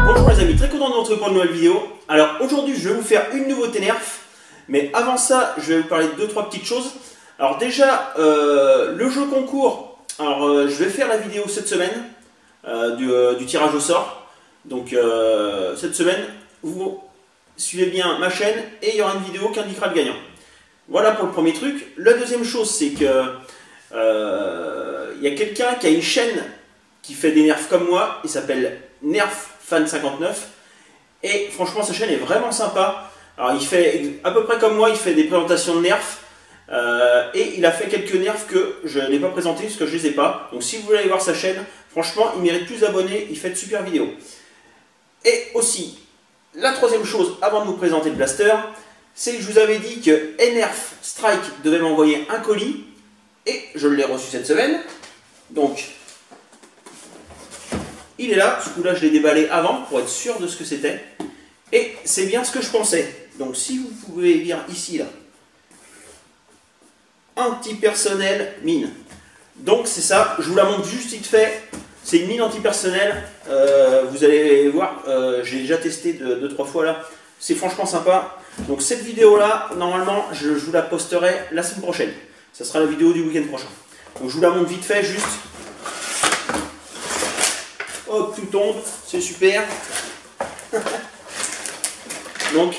Bonjour les amis, très content de vous retrouver pour une nouvelle vidéo. Alors aujourd'hui je vais vous faire une nouveauté nerf, mais avant ça je vais vous parler de 2-3 petites choses. Alors déjà le jeu concours, alors je vais faire la vidéo cette semaine du tirage au sort. Donc cette semaine vous suivez bien ma chaîne et il y aura une vidéo qui indiquera le gagnant. Voilà pour le premier truc. La deuxième chose c'est que il y a quelqu'un qui a une chaîne qui fait des nerfs comme moi, il s'appelle NerfFan59 et franchement sa chaîne est vraiment sympa. Alors il fait à peu près comme moi, il fait des présentations de nerfs et il a fait quelques nerfs que je n'ai pas présentés parce que je les ai pas. Donc si vous voulez aller voir sa chaîne, franchement il mérite plus d'abonnés, il fait de super vidéos. Et aussi, la troisième chose avant de vous présenter le blaster, c'est que je vous avais dit que NRF Strike devait m'envoyer un colis et je l'ai reçu cette semaine. Donc il est là, ce coup-là je l'ai déballé avant pour être sûr de ce que c'était. Et c'est bien ce que je pensais. Donc si vous pouvez lire ici, là, antipersonnel mine. Donc c'est ça, je vous la montre juste vite fait. C'est une mine antipersonnel. Vous allez voir, j'ai déjà testé 2-3 fois là. C'est franchement sympa. Donc cette vidéo-là, normalement, je vous la posterai la semaine prochaine. Ça sera la vidéo du week-end prochain. Donc je vous la montre vite fait, juste. Hop, tout tombe, c'est super. Donc,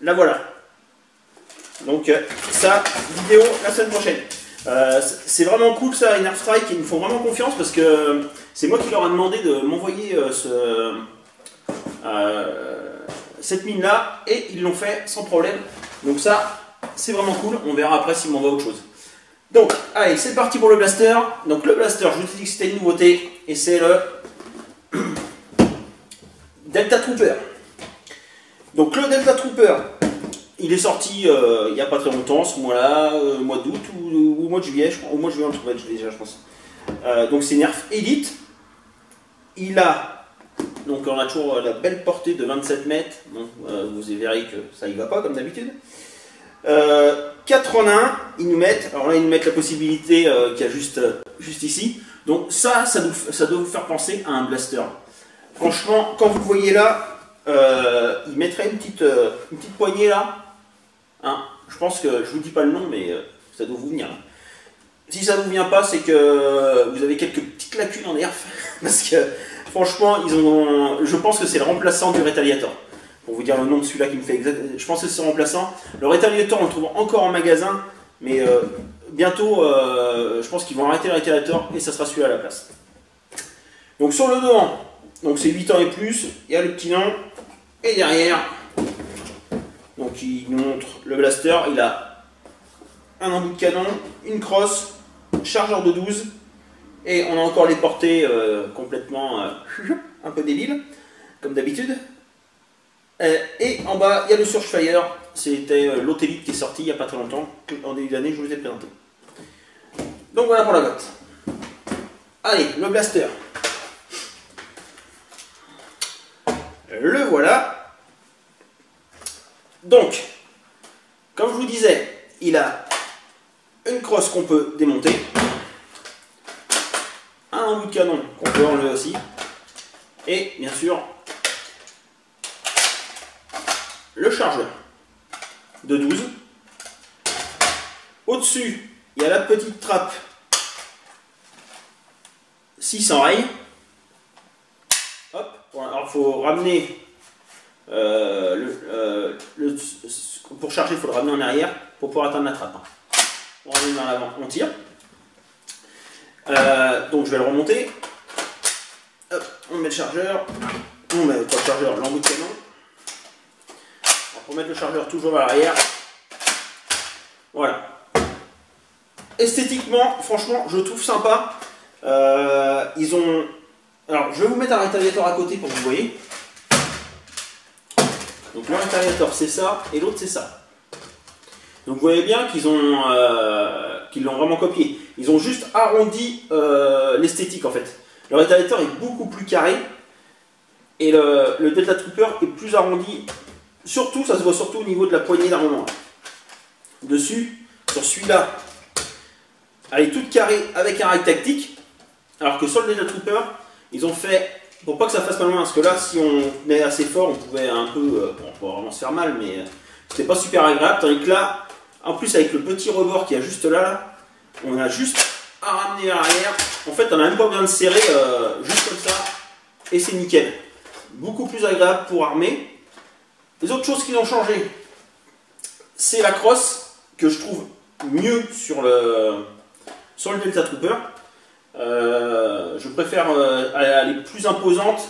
la voilà. Donc, ça, vidéo la semaine prochaine. C'est vraiment cool ça, NRF Strike, ils me font vraiment confiance parce que c'est moi qui leur ai demandé de m'envoyer cette mine là et ils l'ont fait sans problème. Donc, ça, c'est vraiment cool. On verra après s'ils m'envoient autre chose. Donc, allez, c'est parti pour le blaster. Donc, le blaster, je vous ai dit que c'était une nouveauté et c'est le Delta Trooper. Donc, le Delta Trooper, il est sorti il n'y a pas très longtemps, ce mois-là, mois d'août ou mois de juillet, je crois. Au mois de juillet, on le trouvait déjà, je pense. Donc, c'est Nerf Elite. Il a, donc, on a toujours la belle portée de 27 mètres. Bon, vous verrez que ça y va pas, comme d'habitude. 4 en 1, ils nous mettent, alors là ils nous mettent la possibilité qu'il y a juste ici, donc ça doit vous faire penser à un blaster. Franchement, quand vous le voyez là, il mettrait une petite poignée là, hein. Je pense que, je vous dis pas le nom, mais ça doit vous venir. Si ça ne vous vient pas, c'est que vous avez quelques petites lacunes en nerf, parce que franchement, je pense que c'est le remplaçant du Retaliator. Pour vous dire le nom de celui-là qui me fait exact, je pense que c'est son remplaçant. Le Retaliator, on le trouve encore en magasin, mais bientôt, je pense qu'ils vont arrêter le Retaliator et ça sera celui-là à la place. Donc sur le devant, donc c'est 8 ans et plus, il y a le petit nom, et derrière, donc il nous montre le blaster, il a un embout de canon, une crosse, chargeur de 12, et on a encore les portées complètement un peu débiles, comme d'habitude. Et en bas, il y a le Surfire, c'était l'autre Elite qui est sorti il n'y a pas très longtemps, en début d'année, je vous ai présenté. Donc voilà pour la boîte. Allez, le blaster. Le voilà. Donc, comme je vous disais, il a une crosse qu'on peut démonter, un embout de canon qu'on peut enlever aussi, et bien sûr, le chargeur de 12. Au-dessus, il y a la petite trappe 600 rails. Hop, alors il faut ramener pour charger, il faut le ramener en arrière pour pouvoir atteindre la trappe. On ramène vers l'avant, on tire. Donc je vais le remonter. Hop, on met le chargeur. On met pas le chargeur, l'embout de canon. Pour mettre le chargeur toujours vers l'arrière. Voilà. Esthétiquement, franchement, je le trouve sympa. Ils ont... Alors, je vais vous mettre un Retaliator à côté pour que vous voyez. Donc, le Retaliator, c'est ça, et l'autre, c'est ça. Donc, vous voyez bien qu'ils l'ont vraiment copié. Ils ont juste arrondi l'esthétique, en fait. Le Retaliator est beaucoup plus carré, et le Delta Trooper est plus arrondi surtout, ça se voit surtout au niveau de la poignée d'armement. Dessus, sur celui-là, elle est toute carrée avec un rail tactique, alors que sur le Delta Trooper, ils ont fait, pour pas que ça fasse mal, parce que là, si on est assez fort, on pouvait un peu, bon, on va vraiment se faire mal, mais c'était pas super agréable, tandis que là, en plus avec le petit rebord qui est juste là, on a juste à ramener à l'arrière. En fait, on n'a même pas besoin de serrer, juste comme ça, et c'est nickel. Beaucoup plus agréable pour armer. Les autres choses qui ont changé, c'est la crosse, que je trouve mieux sur le Delta Trooper. Je préfère, elle est plus imposante.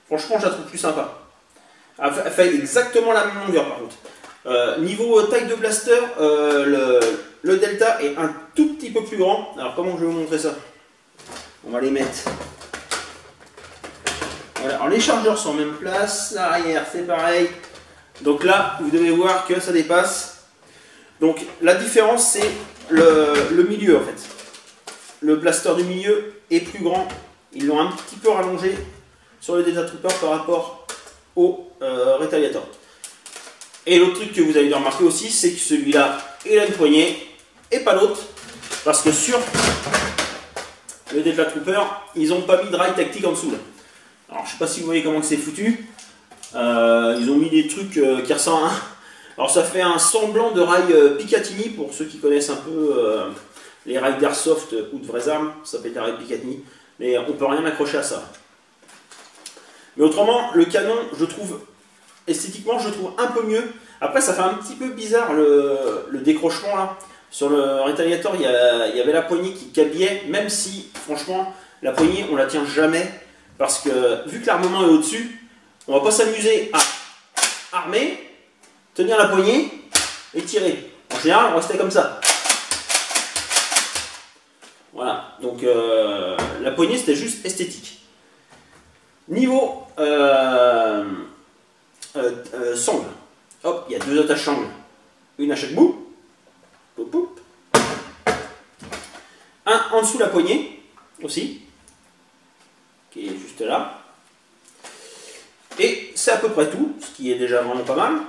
Franchement, je la trouve plus sympa. Elle fait exactement la même longueur par contre. Niveau taille de blaster, le Delta est un tout petit peu plus grand. Alors comment je vais vous montrer ça? On va les mettre. Voilà. Alors les chargeurs sont en même place, l'arrière c'est pareil. Donc là, vous devez voir que ça dépasse. Donc la différence c'est le milieu en fait. Le blaster du milieu est plus grand. Ils l'ont un petit peu rallongé sur le Delta Trooper par rapport au Retaliator. Et l'autre truc que vous avez dû remarquer aussi, c'est que celui-là, il a une poignée et pas l'autre. Parce que sur le Delta Trooper, ils n'ont pas mis de rail tactique en dessous. Là. Alors je sais pas si vous voyez comment c'est foutu. Ils ont mis des trucs qui ressemblent à... Alors ça fait un semblant de rail Picatinny pour ceux qui connaissent un peu les rails d'Airsoft ou de vraies armes. Ça s'appelle des rails Picatinny. Mais on peut rien accrocher à ça. Mais autrement, le canon, je trouve, esthétiquement, je le trouve un peu mieux. Après, ça fait un petit peu bizarre le décrochement là. Sur le Retaliator, il y avait la poignée qui cabillait, même si, franchement, la poignée, on la tient jamais. Parce que, vu que l'armement est au-dessus, on va pas s'amuser à armer, tenir la poignée et tirer. En général, on restait comme ça. Voilà, donc la poignée, c'était juste esthétique. Niveau sangle, hop, il y a deux attaches sangles, une à chaque bout, poup, poup. Un en dessous la poignée aussi, qui est juste là, et c'est à peu près tout, ce qui est déjà vraiment pas mal.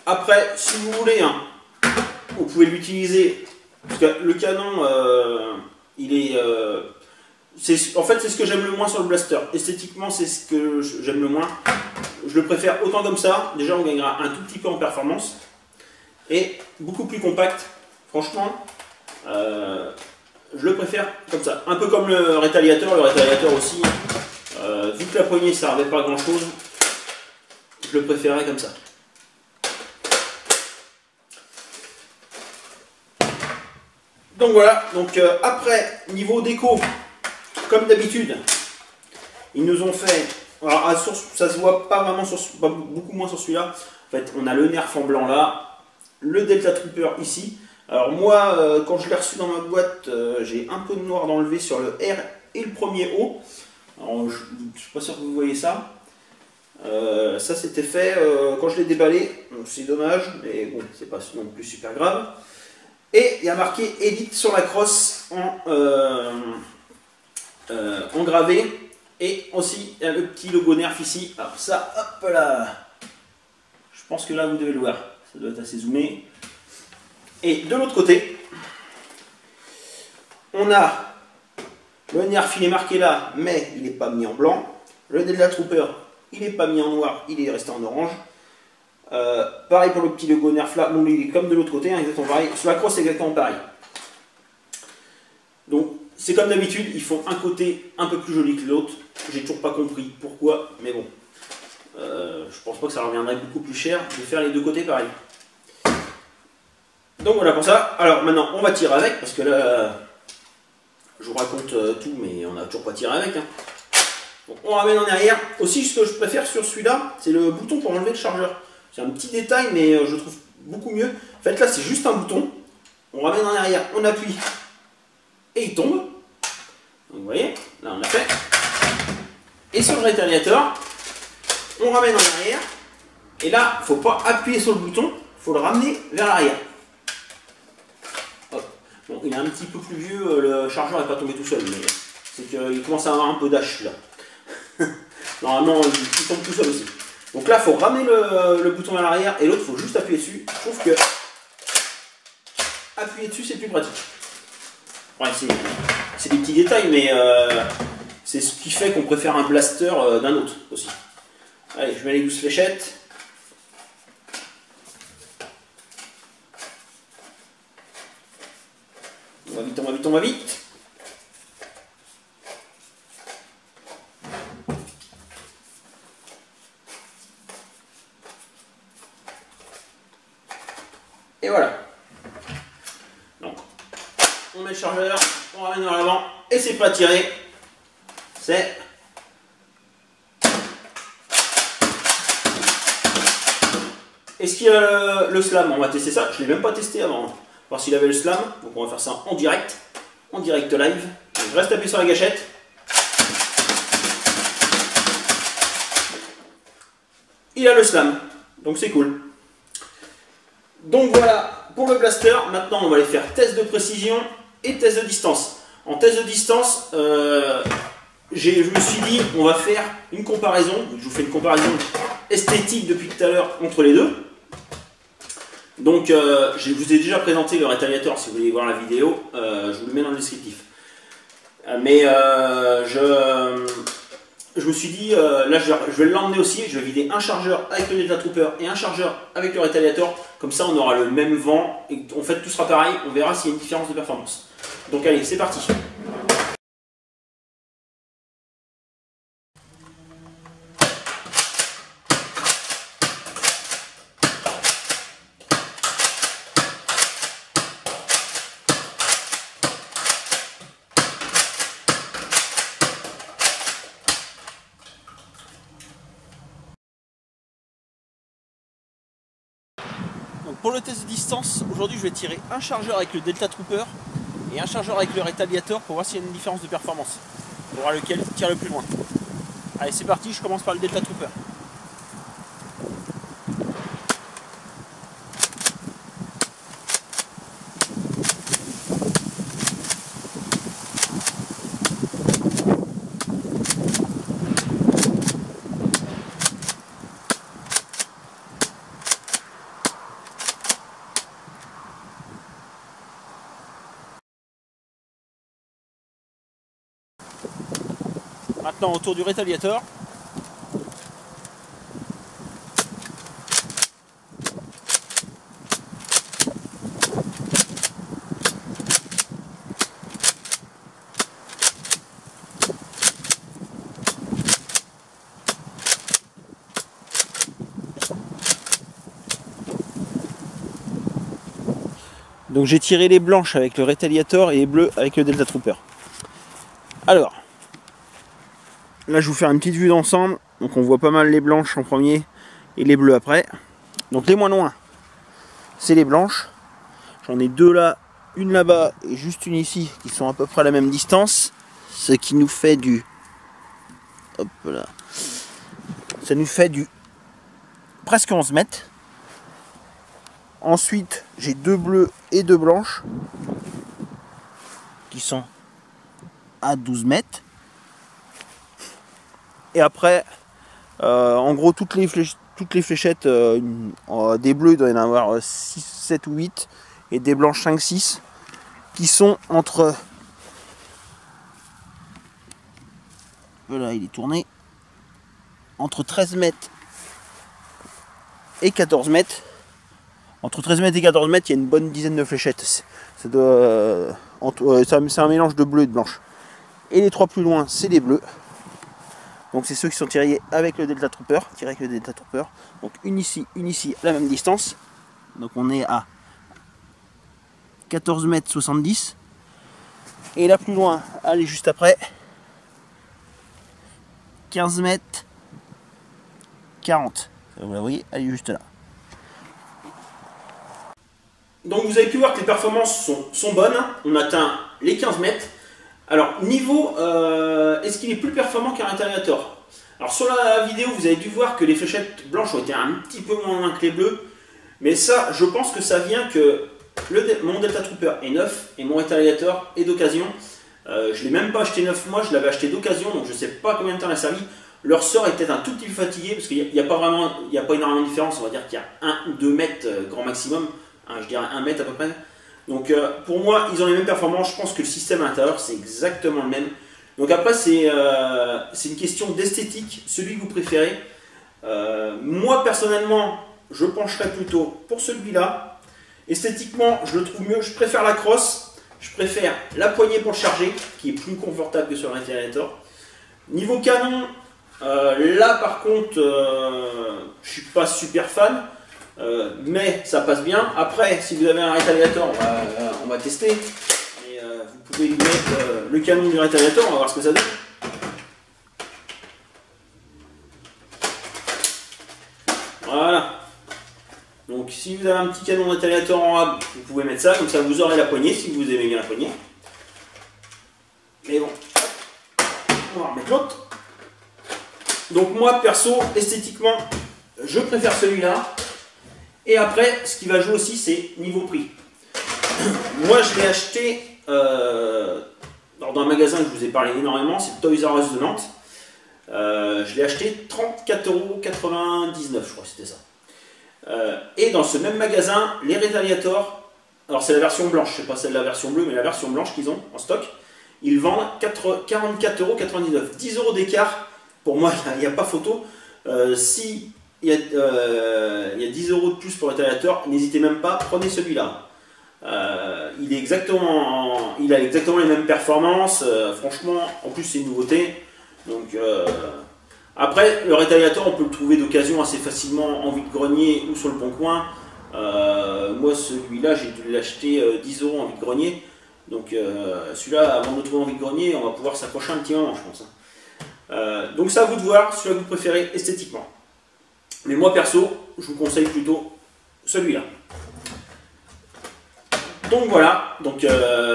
Après, si vous voulez, hein, vous pouvez l'utiliser, parce que le canon, il est... en fait, c'est ce que j'aime le moins sur le blaster. Esthétiquement, c'est ce que j'aime le moins. Je le préfère autant comme ça. Déjà, on gagnera un tout petit peu en performance. Et beaucoup plus compact. Franchement, je le préfère comme ça. Un peu comme le Retaliator. Le Retaliator aussi, vu que la poignée ne servait pas à grand chose, je le préférais comme ça. Donc voilà. Donc après, niveau déco, comme d'habitude, ils nous ont fait, alors ça se voit pas vraiment sur, beaucoup moins sur celui-là. En fait, on a le nerf en blanc là, le Delta Trooper ici. Alors moi, quand je l'ai reçu dans ma boîte, j'ai un peu de noir d'enlever sur le R et le premier O. Alors, je suis pas sûr que vous voyez ça. Ça c'était fait quand je l'ai déballé, donc c'est dommage, mais bon, c'est pas non plus super grave. Et il y a marqué Edit sur la crosse en gravé, et aussi il y a le petit logo Nerf ici. Alors ça, hop là, je pense que là vous devez le voir, ça doit être assez zoomé. Et de l'autre côté, on a le Nerf, il est marqué là, mais il n'est pas mis en blanc. Le Delta Trooper, il n'est pas mis en noir, il est resté en orange. Pareil pour le petit logo Nerf là, bon, il est comme de l'autre côté, hein, exactement pareil. Sur la crosse, c'est exactement pareil. Donc, c'est comme d'habitude, ils font un côté un peu plus joli que l'autre. J'ai toujours pas compris pourquoi, mais bon. Je pense pas que ça reviendrait beaucoup plus cher de faire les deux côtés pareil. Donc voilà pour ça. Alors maintenant, on va tirer avec, parce que là, je vous raconte tout, mais on n'a toujours pas tiré avec. Hein. Donc, on ramène en arrière. Aussi, ce que je préfère sur celui-là, c'est le bouton pour enlever le chargeur. C'est un petit détail, mais je trouve beaucoup mieux. En fait, là, c'est juste un bouton. On ramène en arrière, on appuie, et il tombe. Donc, vous voyez, là, on l'a fait. Et sur le Retaliator, on ramène en arrière. Et là, il ne faut pas appuyer sur le bouton, il faut le ramener vers l'arrière. Bon, il est un petit peu plus vieux, le chargeur n'est pas tombé tout seul, mais c'est qu'il commence à avoir un peu d'âge là. Normalement, il tombe tout seul aussi. Donc là, il faut ramener le bouton à l'arrière et l'autre, il faut juste appuyer dessus. Je trouve que appuyer dessus, c'est plus pratique. Ouais, c'est des petits détails, mais c'est ce qui fait qu'on préfère un blaster d'un autre aussi. Allez, je mets les 12 fléchettes. On va vite, on va vite, on va vite. Et voilà. Donc, on met le chargeur, on ramène vers l'avant et c'est pas tiré. C'est... Est-ce qu'il y a le slam? On va tester ça. Je ne l'ai même pas testé avant. Voir s'il avait le slam. Donc on va faire ça en direct live. Donc, je reste appuyé sur la gâchette. Il a le slam. Donc c'est cool. Donc voilà pour le blaster. Maintenant on va aller faire test de précision et test de distance. En test de distance, je me suis dit on va faire une comparaison. Je vous fais une comparaison esthétique depuis tout à l'heure entre les deux. Donc je vous ai déjà présenté le rétaliateur si vous voulez voir la vidéo, je vous le mets dans le descriptif. Mais je me suis dit, là je vais l'emmener aussi, je vais vider un chargeur avec le Delta Trooper et un chargeur avec le rétaliateur, comme ça on aura le même vent, et en fait tout sera pareil, on verra s'il y a une différence de performance. Donc allez, c'est parti. Donc pour le test de distance, aujourd'hui je vais tirer un chargeur avec le Delta Trooper et un chargeur avec le rétaliateur pour voir s'il y a une différence de performance. Pour voir lequel tire le plus loin. Allez, c'est parti, je commence par le Delta Trooper. Maintenant autour du rétaliateur. Donc j'ai tiré les blanches avec le rétaliateur et les bleus avec le Delta Trooper. Alors, là je vais vous faire une petite vue d'ensemble. Donc on voit pas mal les blanches en premier et les bleus après. Donc les moins loin, c'est les blanches. J'en ai deux là, une là-bas et juste une ici qui sont à peu près à la même distance. Ce qui nous fait du... Hop là. Ça nous fait du presque 11 mètres. Ensuite, j'ai deux bleus et deux blanches qui sont à 12 mètres. Et après, en gros, toutes les fléchettes des bleus, il doit y en avoir 6, 7 ou 8, et des blanches 5, 6, qui sont entre... Voilà, il est tourné. Entre 13 mètres et 14 mètres. Entre 13 mètres et 14 mètres, il y a une bonne dizaine de fléchettes. C'est un mélange de bleu et de blanche. Et les trois plus loin, c'est les bleus. Donc c'est ceux qui sont tirés avec le Delta Trooper. Donc une ici, à la même distance. Donc on est à 14 mètres 70. Et la plus loin, allez juste après. 15 mètres 40. Vous la voyez, elle est juste là. Donc vous avez pu voir que les performances sont bonnes. On atteint les 15 mètres. Alors niveau, est-ce qu'il est plus performant qu'un rétaliateur? Alors sur la vidéo, vous avez dû voir que les fléchettes blanches ont été un petit peu moins loin que les bleus. Mais ça, je pense que ça vient que mon Delta Trooper est neuf et mon rétaliateur est d'occasion. Je ne l'ai même pas acheté neuf mois, je l'avais acheté d'occasion, donc je ne sais pas combien de temps il a servi. Le ressort est peut-être un tout petit peu fatigué parce qu'il n'y a pas vraiment, il n'y a pas énormément de différence. On va dire qu'il y a 1 ou 2 mètres grand maximum, je dirais 1 mètre à peu près. Donc pour moi, ils ont les mêmes performances. Je pense que le système à l'intérieur, c'est exactement le même. Donc après, c'est une question d'esthétique, celui que vous préférez. Moi, personnellement, je pencherais plutôt pour celui-là. Esthétiquement, je le trouve mieux. Je préfère la crosse. Je préfère la poignée pour le charger, qui est plus confortable que sur le Retaliator. Niveau canon, là par contre, je suis pas super fan. Mais ça passe bien. Après, si vous avez un Retaliator, on va tester. Et, vous pouvez lui mettre le canon du Retaliator, on va voir ce que ça donne. Voilà. Donc si vous avez un petit canon Retaliator en A, vous pouvez mettre ça, comme ça vous aurez la poignée si vous aimez bien la poignée. Mais bon, on va remettre l'autre. Donc moi perso, esthétiquement, je préfère celui-là. Et après, ce qui va jouer aussi, c'est niveau prix. Moi, je l'ai acheté dans un magasin que je vous ai parlé énormément, c'est Toys R Us de Nantes. Je l'ai acheté 34,99 €, je crois que c'était ça. Et dans ce même magasin, les Retaliator, alors c'est la version blanche, je ne sais pas celle de la version bleue, mais la version blanche qu'ils ont en stock, ils vendent 44,99 €. 10 € d'écart, pour moi, il n'y a pas photo. Si il y a 10 € de plus pour le Retaliator, n'hésitez même pas, prenez celui-là. Il a exactement les mêmes performances, franchement, en plus c'est une nouveauté. Donc, après, le Retaliator, on peut le trouver d'occasion assez facilement en vide-grenier ou sur le bon coin. Moi, celui-là, j'ai dû l'acheter 10 € en vide-grenier. Donc, celui-là, avant de le trouver en vide-grenier, on va pouvoir s'accrocher un petit moment, je pense. Donc, c'est à vous de voir celui que vous préférez esthétiquement. Mais moi, perso, je vous conseille plutôt celui-là. Donc, voilà. Donc,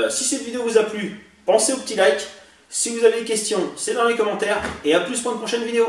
si cette vidéo vous a plu, pensez au petit like. Si vous avez des questions, c'est dans les commentaires. Et à plus pour une prochaine vidéo.